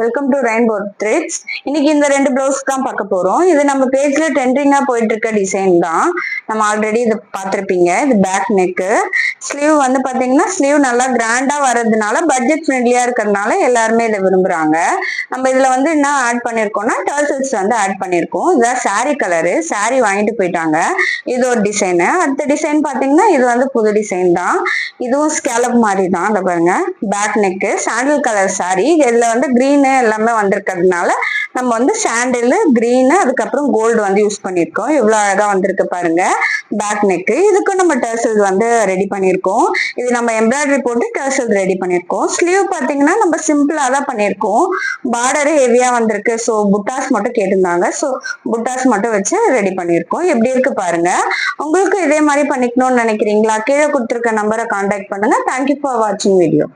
Welcome to rainbow threads. இன்னைக்கு இந்த ரெண்டு பிளவுஸ் தான் பார்க்க போறோம். இது நம்ம பேஜ்ல ட்ரெண்டிங்கா போயிட்டு இருக்க டிசைன் தான். நம்ம ஆல்ரெடி இதை பார்த்திருப்பீங்க. இது பேக் நெக்கு. ஸ்லீவ் வந்து பாத்தீங்கன்னா ஸ்லீவ் நல்லா கிராண்டா வர்றதுனால பட்ஜெட் ஃப்ரெண்ட்லியா இருக்கிறதுனால எல்லாருமே இதை விரும்புறாங்க. நம்ம இதுல வந்து என்ன ஆட் பண்ணிருக்கோம்னா டர்சல்ஸ் வந்து ஆட் பண்ணிருக்கோம். இதுதான் சாரி கலரு. சாரி வாங்கிட்டு போயிட்டாங்க. இது ஒரு டிசைனு. அடுத்த டிசைன் பாத்தீங்கன்னா இது வந்து புது டிசைன் தான். இதுவும் ஸ்கேலப் மாதிரி தான். அதை பாருங்க, back neck, sandal colour sari. இதுல வந்து கிரீனு எல்லாமே வந்திருக்கிறதுனால நம்ம வந்து சாண்டில், கிரீனு, அதுக்கப்புறம் கோல்டு வந்து யூஸ் பண்ணிருக்கோம். இவ்வளவு அழகா வந்திருக்கு பாருங்க பேக் நெக்கு. இதுக்கும் நம்ம டர்சல் வந்து ரெடி பண்ணிருக்கோம். இது நம்ம எம்ப்ராய்டரி போட்டு டர்சல் ரெடி பண்ணிருக்கோம். ஸ்லீவ் பாத்தீங்கன்னா நம்ம சிம்பிளா தான் பண்ணிருக்கோம். பார்டர் ஹெவியா வந்திருக்கு. ஸோ புட்டாஸ் மட்டும் கேட்டிருந்தாங்க. ஸோ புட்டாஸ் மட்டும் வச்சு ரெடி பண்ணிருக்கோம். எப்படி இருக்கு பாருங்க. உங்களுக்கு இதே மாதிரி பண்ணிக்கணும்னு நினைக்கிறீங்களா? கீழே கொடுத்துருக்க நம்பரை கான்டாக்ட் பண்ணுங்க. தேங்க்யூ ஃபார் வாட்சிங் வீடியோ.